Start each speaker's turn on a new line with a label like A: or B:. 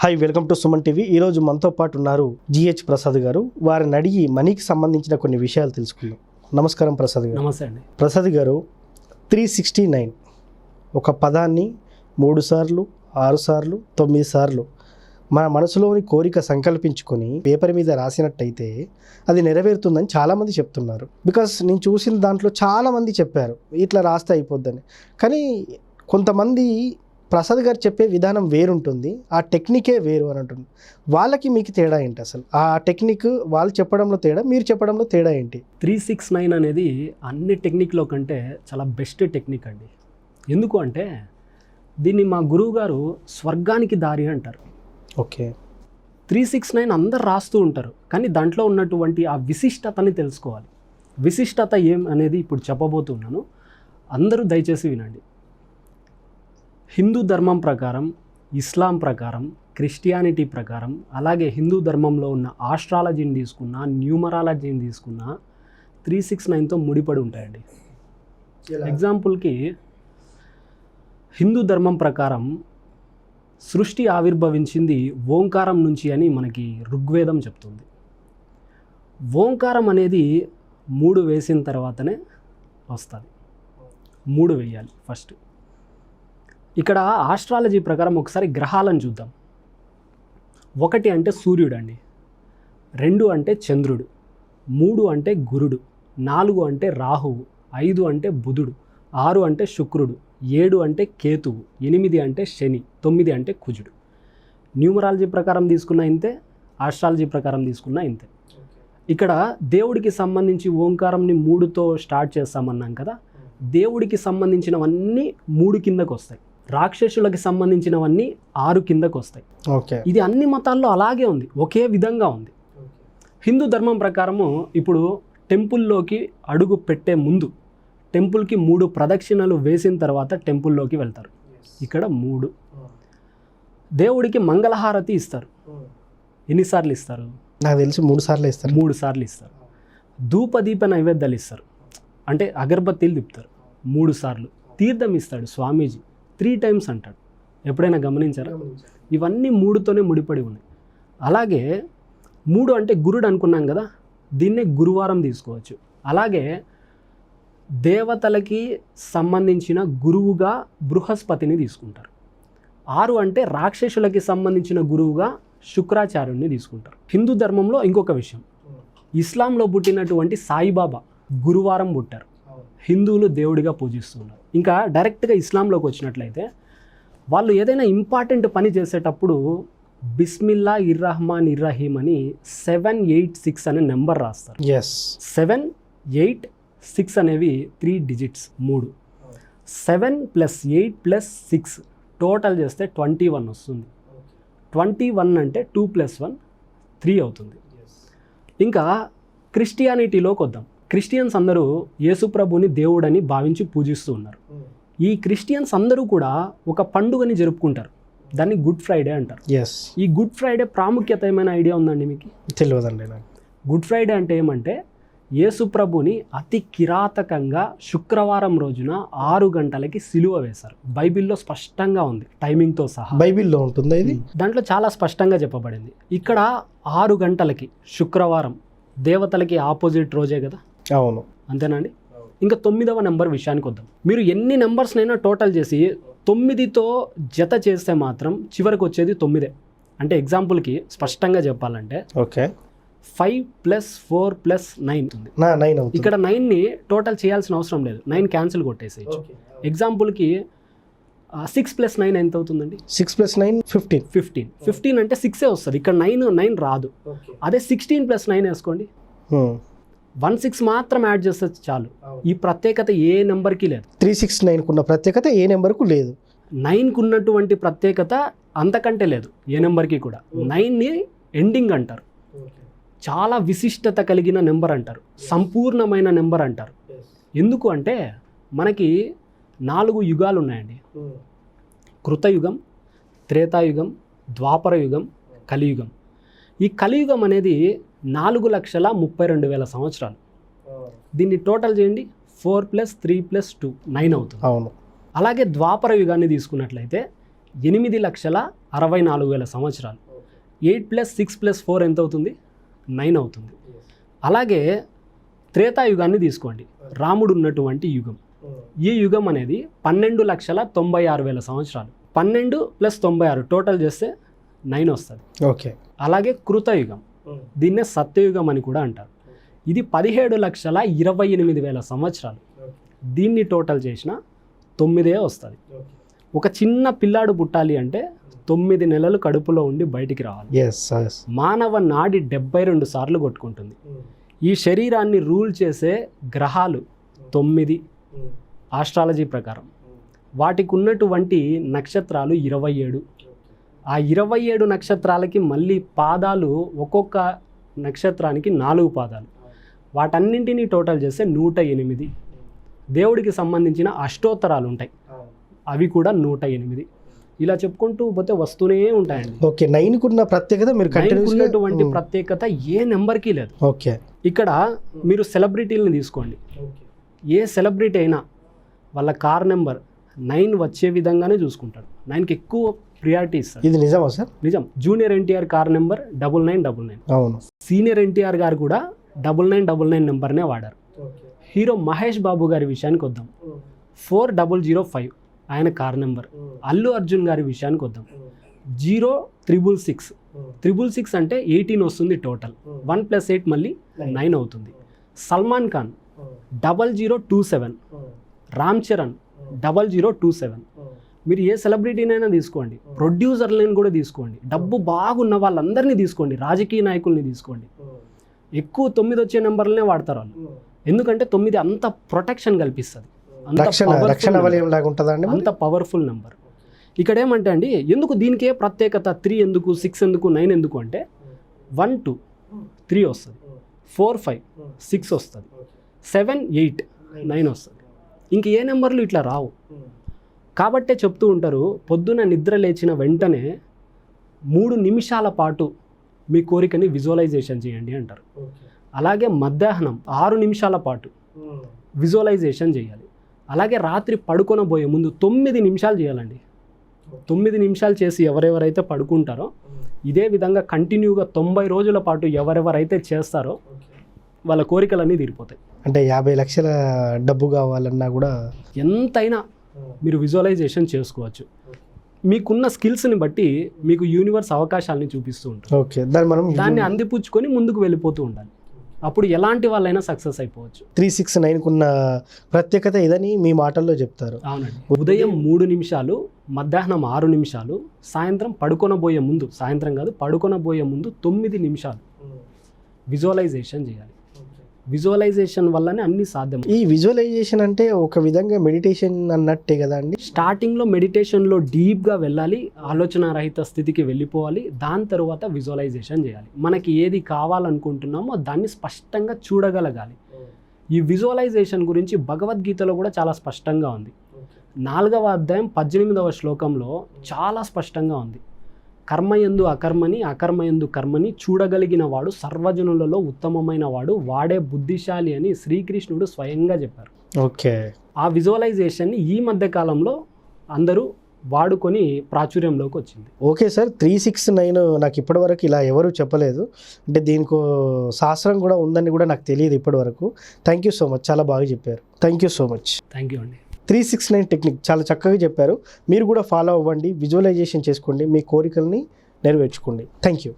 A: Hi, welcome to Suman TV. ఈరోజు మనతో పాటు ఉన్నారు జిహెచ్ ప్రసాద్ గారు. వారిని అడిగి మనీకి సంబంధించిన కొన్ని విషయాలు తెలుసుకుందాం. నమస్కారం ప్రసాద్ గారు.
B: నమస్తే అండి.
A: ప్రసాద్ గారు, 369 ఒక పదాన్ని 3 సార్లు, 6 సార్లు, 9 సార్లు మన మనసులోని కోరిక సంకల్పించుకొని పేపర్ మీద రాసినట్టయితే అది నెరవేరుతుందని చాలామంది చెప్తున్నారు. బికాస్ నేను చూసిన దాంట్లో చాలామంది చెప్పారు ఇట్లా రాస్తే అయిపోద్దని. కానీ కొంతమంది ప్రసాద్ గారు చెప్పే విధానం వేరుంటుంది, ఆ టెక్నికే వేరు అని అంటుంది. వాళ్ళకి మీకు తేడా ఏంటి? అసలు ఆ టెక్నిక్ వాళ్ళు చెప్పడంలో తేడా, మీరు చెప్పడంలో తేడా ఏంటి?
B: 369 అనేది అన్ని టెక్నిక్లో కంటే చాలా బెస్ట్ టెక్నిక్ అండి. ఎందుకు అంటే దీన్ని మా గురువు గారు స్వర్గానికి దారి అంటారు.
A: ఓకే.
B: 369 అందరు రాస్తూ ఉంటారు, కానీ దాంట్లో ఉన్నటువంటి ఆ విశిష్టతని తెలుసుకోవాలి. విశిష్టత ఏం అనేది ఇప్పుడు చెప్పబోతున్నాను, అందరూ దయచేసి వినండి. హిందూ ధర్మం ప్రకారం, ఇస్లాం ప్రకారం, క్రిస్టియానిటీ ప్రకారం, అలాగే హిందూ ధర్మంలో ఉన్న ఆస్ట్రాలజీని తీసుకున్నా, న్యూమరాలజీని తీసుకున్నా 369తో ముడిపడి ఉంటాయండి. ఎగ్జాంపుల్కి హిందూ ధర్మం ప్రకారం సృష్టి ఆవిర్భవించింది ఓంకారం నుంచి అని మనకి ఋగ్వేదం చెప్తుంది. ఓంకారం అనేది 3 వేసిన తర్వాతనే వస్తుంది. 3 వేయాలి ఫస్ట్. ఇక్కడ ఆస్ట్రాలజీ ప్రకారం ఒకసారి గ్రహాలను చూద్దాం. 1 అంటే సూర్యుడు అండి, 2 అంటే చంద్రుడు, 3 అంటే గురుడు, 4 అంటే రాహువు, 5 అంటే బుధుడు, 6 అంటే శుక్రుడు, 7 అంటే కేతువు, 8 అంటే శని, 9 అంటే కుజుడు. న్యూమరాలజీ ప్రకారం తీసుకున్న ఇంతే, ఆస్ట్రాలజీ ప్రకారం తీసుకున్న ఇంతే. ఇక్కడ దేవుడికి సంబంధించి ఓంకారంని 3తో స్టార్ట్ చేస్తామన్నాం కదా, దేవుడికి సంబంధించినవన్నీ 3 కిందకు వస్తాయి, రాక్షసులకి సంబంధించినవన్నీ 6 కిందకు వస్తాయి.
A: ఓకే.
B: ఇది అన్ని మతాల్లో అలాగే ఉంది, ఒకే విధంగా ఉంది. హిందూ ధర్మం ప్రకారము ఇప్పుడు టెంపుల్లోకి అడుగు పెట్టే ముందు టెంపుల్కి 3 ప్రదక్షిణలు వేసిన తర్వాత టెంపుల్లోకి వెళ్తారు. ఇక్కడ 3. దేవుడికి మంగళహారతి ఇస్తారు. ఎన్నిసార్లు ఇస్తారు?
A: నాకు తెలిసి 3 సార్లు ఇస్తారు.
B: 3 సార్లు ఇస్తారు. ధూపదీప నైవేద్యాలు ఇస్తారు, అంటే అగరబత్తీలు తిప్పుతారు 3 సార్లు. తీర్థం ఇస్తాడు స్వామీజీ 3 టైమ్స్ అంటాడు. ఎప్పుడైనా గమనించారా? ఇవన్నీ 3తోనే ముడిపడి ఉన్నాయి. అలాగే 3 అంటే గురుడు అనుకున్నాం కదా, దీన్నే గురువారం తీసుకోవచ్చు. అలాగే దేవతలకి సంబంధించిన గురువుగా బృహస్పతిని తీసుకుంటారు. 6 అంటే రాక్షసులకి సంబంధించిన గురువుగా శుక్రాచార్యుని తీసుకుంటారు. హిందూ ధర్మంలో ఇంకొక విషయం, ఇస్లాంలో పుట్టినటువంటి సాయిబాబా గురువారం పుట్టారు. హిందువులు దేవుడిగా పూజిస్తున్నారు. ఇంకా డైరెక్ట్గా ఇస్లాంలోకి వచ్చినట్లయితే వాళ్ళు ఏదైనా ఇంపార్టెంట్ పని చేసేటప్పుడు బిస్మిల్లా ఇర్రహమాన్ ఇర్రహీం అని 786 అనే నెంబర్ రాస్తారు. 786 అనేవి 3 డిజిట్స్, 3. 7 + 8 + 6 టోటల్ చేస్తే 21 వస్తుంది. 21 అంటే 2 + 1 3 అవుతుంది. ఇంకా క్రిస్టియానిటీలోకి వద్దాం. క్రిస్టియన్స్ అందరూ యేసుప్రభుని దేవుడని భావించి పూజిస్తూ ఉన్నారు. ఈ క్రిస్టియన్స్ అందరూ కూడా ఒక పండుగని జరుపుకుంటారు, దాన్ని గుడ్ ఫ్రైడే అంటారు. ఈ గుడ్ ఫ్రైడే ప్రాముఖ్యత ఏమైనా ఐడియా ఉందండి మీకు?
A: తెలియదండి నాకు.
B: గుడ్ ఫ్రైడే అంటే ఏమంటే యేసుప్రభుని అతి కిరాతకంగా శుక్రవారం రోజున 6 గంటలకి సిలువ వేశారు. బైబిల్లో స్పష్టంగా ఉంది, టైమింగ్తో సహా.
A: బైబిల్లో ఉంటుందా ఇది?
B: దాంట్లో చాలా స్పష్టంగా చెప్పబడింది. ఇక్కడ 6 గంటలకి శుక్రవారం దేవతలకి ఆపోజిట్ రోజే కదా.
A: అవును,
B: అంతేనండి. ఇంకా 9వ నెంబర్ విషయానికి వద్దాం. మీరు ఎన్ని నెంబర్స్నైనా టోటల్ చేసి 9తో జత చేస్తే మాత్రం చివరికి వచ్చేది 9. అంటే ఎగ్జాంపుల్కి స్పష్టంగా చెప్పాలంటే
A: ఓకే,
B: 5 + 4 + 9 ఉంది.
A: 9 అవుతుంది.
B: ఇక్కడ 9ని టోటల్ చేయాల్సిన అవసరం లేదు, 9 క్యాన్సిల్ కొట్టేసేయచ్చు. ఎగ్జాంపుల్కి 6 + 9 ఎంత అవుతుందండి?
A: 6 + 9 15.
B: 15 అంటే 6 వస్తుంది. ఇక్కడ 9 రాదు. అదే 16 + 9 వేసుకోండి, 16 మాత్రం యాడ్ చేస్తే చాలు. ఈ ప్రత్యేకత ఏ నెంబర్కి లేదు.
A: 369 ఉన్న ప్రత్యేకత ఏ నెంబర్కు లేదు.
B: 9కు ఉన్నటువంటి ప్రత్యేకత అంతకంటే లేదు ఏ నెంబర్కి కూడా. 9ని ఎండింగ్ అంటారు, చాలా విశిష్టత కలిగిన నెంబర్ అంటారు, సంపూర్ణమైన నెంబర్ అంటారు. ఎందుకు అంటే మనకి 4 యుగాలు ఉన్నాయండి. కృతయుగం, త్రేతాయుగం, ద్వాపర యుగం, కలియుగం. ఈ కలియుగం అనేది 4,32,000 సంవత్సరాలు. దీన్ని టోటల్ చేయండి, 4 + 3 + 2 9 అవుతుంది.
A: అవును.
B: అలాగే ద్వాపర యుగాన్ని తీసుకున్నట్లయితే 8,64,000 సంవత్సరాలు. 8 + 6 + 4 ఎంత అవుతుంది? 9 అవుతుంది. అలాగే త్రేతాయుగాన్ని తీసుకోండి, రాముడు ఉన్నటువంటి యుగం. ఈ యుగం అనేది 12,96,000 సంవత్సరాలు. 12 + 96 టోటల్ చేస్తే 9 వస్తుంది.
A: ఓకే.
B: అలాగే కృతయుగం, దీన్నే సత్యయుగం అని కూడా అంటారు. ఇది 17,28,000 సంవత్సరాలు. దీన్ని టోటల్ చేసిన 9 వస్తుంది. ఒక చిన్న పిల్లాడు పుట్టాలి అంటే 9 నెలలు కడుపులో ఉండి బయటికి రావాలి. మానవ నాడి 72 సార్లు కొట్టుకుంటుంది. ఈ శరీరాన్ని రూల్ చేసే గ్రహాలు 9 ఆస్ట్రాలజీ ప్రకారం. వాటికి ఉన్నటువంటి నక్షత్రాలు 27. ఆ 27 నక్షత్రాలకి మళ్ళీ పాదాలు, ఒక్కొక్క నక్షత్రానికి 4 పాదాలు. వాటన్నింటినీ టోటల్ చేస్తే 108. దేవుడికి సంబంధించిన అష్టోత్తరాలు ఉంటాయి, అవి కూడా 108. ఇలా చెప్పుకుంటూ పోతే వస్తూనే ఉంటాయండి.
A: ఓకే. 9కు ఉన్న ప్రత్యేకత మీరు
B: ఉన్నటువంటి ప్రత్యేకత ఏ నెంబర్కి లేదు.
A: ఓకే.
B: ఇక్కడ మీరు సెలబ్రిటీలను తీసుకోండి, ఏ సెలబ్రిటీ అయినా వాళ్ళ కార్ నెంబర్ 9 వచ్చే విధంగానే చూసుకుంటాడు. 9కి ఎక్కువ ప్రియారిటీ ఇస్తారు.
A: ఇది నిజమా సార్?
B: నిజం. Junior NTR car number 9999.
A: అవును.
B: సీనియర్ ఎన్టీఆర్ గారు కూడా 9999 నెంబర్నే వాడారు. హీరో మహేష్ బాబు గారి విషయానికి వద్దాం, 4005 ఆయన కార్ నెంబర్. అల్లు అర్జున్ గారి విషయానికి వద్దాం, 0666. 666 అంటే 18 వస్తుంది టోటల్. 1 + 8 మళ్ళీ 9 అవుతుంది. సల్మాన్ ఖాన్ 0027. రామ్ చరణ్ 0027. మీరు ఏ సెలబ్రిటీనైనా తీసుకోండి, ప్రొడ్యూసర్లను కూడా తీసుకోండి, డబ్బు బాగున్న వాళ్ళందరినీ తీసుకోండి, రాజకీయ నాయకుల్ని తీసుకోండి, ఎక్కువ 9 వచ్చే నెంబర్లనే వాడతారు వాళ్ళు. ఎందుకంటే 9 అంత ప్రొటెక్షన్ కల్పిస్తుంది, అంత పవర్ఫుల్ నెంబర్. ఇక్కడ ఏమంటే అండి, ఎందుకు దీనికే ప్రత్యేకత, 3 ఎందుకు, 6 ఎందుకు, 9 ఎందుకు అంటే 1 2 3 వస్తుంది, 4 5 6 వస్తుంది, 7 8 9 వస్తుంది. ఇంక ఏ నెంబర్లు ఇట్లా రావు. కాబట్టే చెప్తూ ఉంటారు, పొద్దున నిద్ర లేచిన వెంటనే 3 నిమిషాల పాటు మీ కోరికని విజువలైజేషన్ చేయండి అంటారు. అలాగే మధ్యాహ్నం 6 నిమిషాల పాటు విజువలైజేషన్ చేయాలి. అలాగే రాత్రి పడుకొనబోయే ముందు 9 నిమిషాలు చేయాలండి. 9 నిమిషాలు చేసి ఎవరెవరైతే పడుకుంటారో, ఇదే విధంగా కంటిన్యూగా 90 రోజుల పాటు ఎవరెవరైతే చేస్తారో వాళ్ళ కోరికలన్నీ తీరిపోతాయి.
A: అంటే 50 లక్షల డబ్బు కావాలన్నా కూడా
B: ఎంతైనా మీరు విజువలైజేషన్ చేసుకోవచ్చు. మీకున్న స్కిల్స్ని బట్టి మీకు యూనివర్స్ అవకాశాలని చూపిస్తూ ఉంటుంది.
A: ఓకే.
B: దాన్ని అందిపుచ్చుకొని ముందుకు వెళ్ళిపోతూ ఉండాలి. అప్పుడు ఎలాంటి వాళ్ళైనా సక్సెస్ అయిపోవచ్చు.
A: 369 కున్న ప్రత్యేకత ఇదని మీ మాటల్లో చెప్తారు.
B: అవునండి. ఉదయం 3 నిమిషాలు, మధ్యాహ్నం 6 నిమిషాలు, సాయంత్రం పడుకొనబోయే ముందు, సాయంత్రం కాదు పడుకొనబోయే ముందు 9 నిమిషాలు విజువలైజేషన్ చేయాలి. విజువలైజేషన్ వల్లనే అన్ని సాధ్యం.
A: ఈ విజువలైజేషన్ అంటే ఒక విధంగా మెడిటేషన్ అన్నట్టే కదా అండి?
B: స్టార్టింగ్లో మెడిటేషన్లో డీప్గా వెళ్ళాలి, ఆలోచన రహిత స్థితికి వెళ్ళిపోవాలి. దాని తర్వాత విజువలైజేషన్ చేయాలి. మనకి ఏది కావాలనుకుంటున్నామో దాన్ని స్పష్టంగా చూడగలగాలి. ఈ విజువలైజేషన్ గురించి భగవద్గీతలో కూడా చాలా స్పష్టంగా ఉంది. 4వ అధ్యాయం 18వ శ్లోకంలో చాలా స్పష్టంగా ఉంది. కర్మయందు అకర్మని, అకర్మయందు కర్మని చూడగలిగిన వాడు సర్వజనులలో ఉత్తమమైన వాడు, వాడే బుద్ధిశాలి అని శ్రీకృష్ణుడు స్వయంగా చెప్పారు.
A: ఓకే.
B: ఆ విజువలైజేషన్ని ఈ మధ్య కాలంలో అందరూ వాడుకొని ప్రాచుర్యంలోకి వచ్చింది.
A: ఓకే సార్, 369 నాకు ఇప్పటివరకు ఇలా ఎవరు చెప్పలేదు. అంటే దీనికి శాస్త్రం కూడా ఉందని కూడా నాకు తెలియదు ఇప్పటివరకు. థ్యాంక్ యూ సో మచ్, చాలా బాగా చెప్పారు. Thank you so much.
B: Thank you అండి.
A: 369 టెక్నిక్ చాలా చక్కగా చెప్పారు. మీరు కూడా ఫాలో అవ్వండి, విజువలైజేషన్ చేసుకోండి, మీ కోరికల్ని నెరవేర్చుకోండి. Thank you.